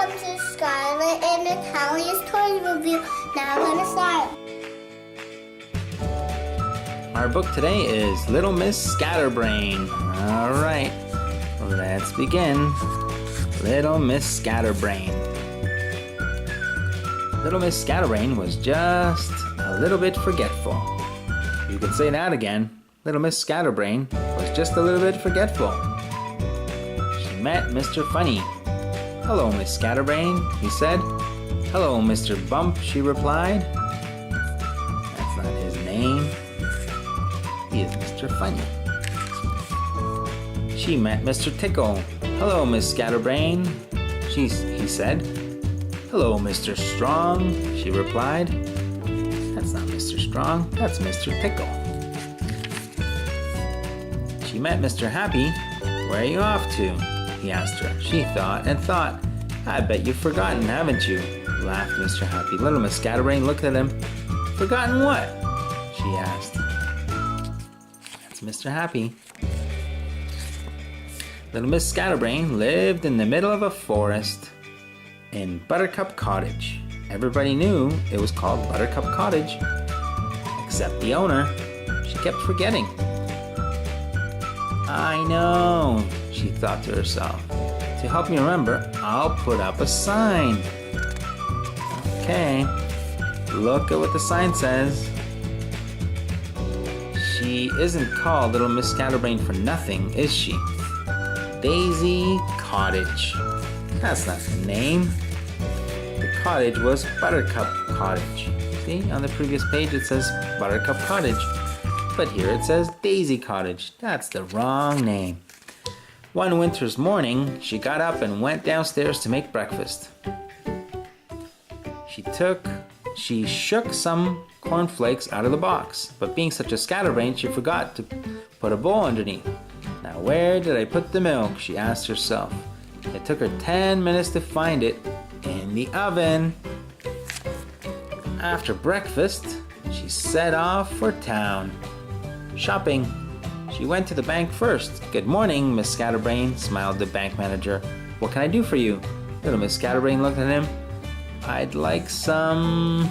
welcome to Scarlett Natalia's Toys Review. Now I'm gonna start. Our book today is Little Miss Scatterbrain. Alright, let's begin. Little Miss Scatterbrain. Little Miss Scatterbrain was just a little bit forgetful. You could say that again. Little Miss Scatterbrain was just a little bit forgetful. She met Mr. Funny. "Hello, Miss Scatterbrain," he said. "Hello, Mr. Bump," she replied. That's not his name. He is Mr. Funny. She met Mr. Tickle. "Hello, Miss Scatterbrain," he said. "Hello, Mr. Strong," she replied. That's not Mr. Strong, that's Mr. Tickle. She met Mr. Happy. "Where are you off to?" he asked her. She thought and thought. "I bet you've forgotten, haven't you?" laughed Mr. Happy. Little Miss Scatterbrain looked at him. "Forgotten what?" she asked. That's Mr. Happy. Little Miss Scatterbrain lived in the middle of a forest in Buttercup Cottage. Everybody knew it was called Buttercup Cottage, except the owner. She kept forgetting. "I know," she thought to herself. "To help me remember, I'll put up a sign." Okay, look at what the sign says. She isn't called Little Miss Scatterbrain for nothing, is she? Daisy Cottage. That's not the name. The cottage was Buttercup Cottage. See, on the previous page it says Buttercup Cottage. But here it says Daisy Cottage. That's the wrong name. One winter's morning, she got up and went downstairs to make breakfast. She shook some cornflakes out of the box, but being such a scatterbrain, she forgot to put a bowl underneath. "Now where did I put the milk?" she asked herself. It took her 10 minutes to find it in the oven. After breakfast, she set off for town. Shopping. She went to the bank first. "Good morning, Miss Scatterbrain," smiled the bank manager. "What can I do for you?" Little Miss Scatterbrain looked at him. "I'd like some...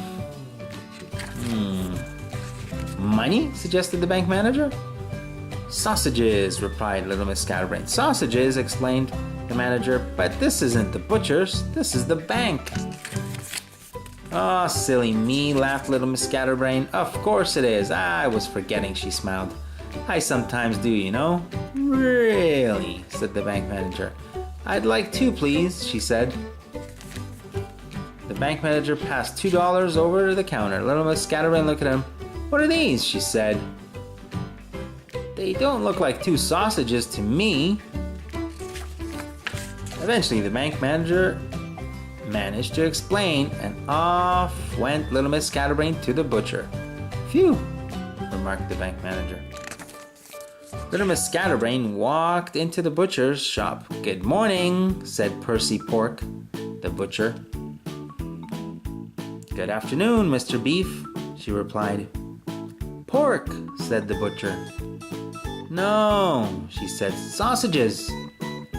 money?" suggested the bank manager. "Sausages," replied Little Miss Scatterbrain. "Sausages," explained the manager, "but this isn't the butcher's, this is the bank." "Oh, silly me," laughed Little Miss Scatterbrain. "Of course it is. I was forgetting," she smiled. "I sometimes do, you know." "Really?" said the bank manager. "I'd like two, please," she said. The bank manager passed $2 over to the counter. Little Miss Scatterbrain looked at him. "What are these?" she said. "They don't look like two sausages to me." Eventually, the bank manager managed to explain, and off went Little Miss Scatterbrain to the butcher. "Phew," remarked the bank manager. Little Miss Scatterbrain walked into the butcher's shop. "Good morning," said Percy Pork, the butcher. "Good afternoon, Mr. Beef," she replied. "Pork," said the butcher. "No," she said, "sausages."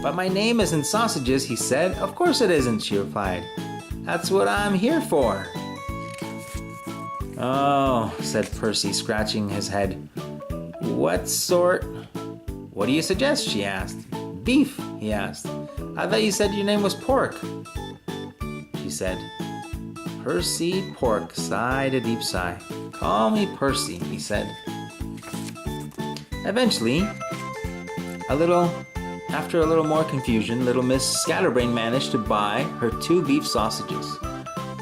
"But my name isn't Sausages," he said. "Of course it isn't," she replied. "That's what I'm here for." "Oh," said Percy, scratching his head. What do you suggest?" she asked. "Beef," he asked. "I thought you said your name was Pork." She said. Percy Pork sighed a deep sigh. "Call me Percy," he said. Eventually, after a little more confusion, Little Miss Scatterbrain managed to buy her 2 beef sausages.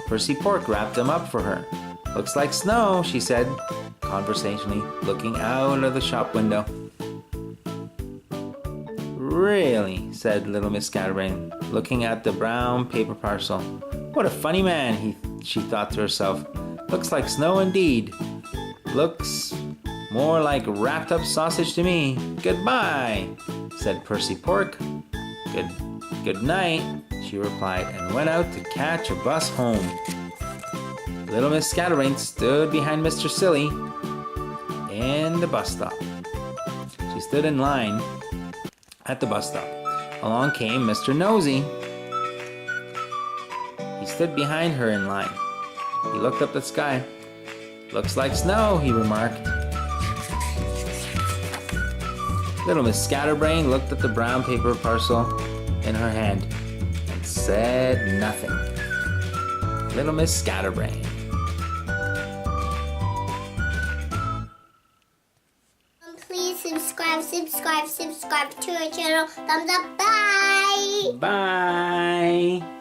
Percy Pork wrapped them up for her. "Looks like snow," she said, conversationally, looking out of the shop window. "Really?" said Little Miss Scatterbrain, looking at the brown paper parcel. "What a funny man," she thought to herself. "Looks like snow indeed. Looks more like wrapped up sausage to me. Goodbye," said Percy Pork. Good night," she replied, and went out to catch a bus home. Little Miss Scatterbrain stood behind Mr. Silly in the bus stop. She stood in line at the bus stop. Along came Mr. Nosy. stood behind her in line. He looked up the sky. "Looks like snow," he remarked. Little Miss Scatterbrain looked at the brown paper parcel in her hand and said nothing. Little Miss Scatterbrain. Please subscribe to our channel. Thumbs up. Bye. Bye.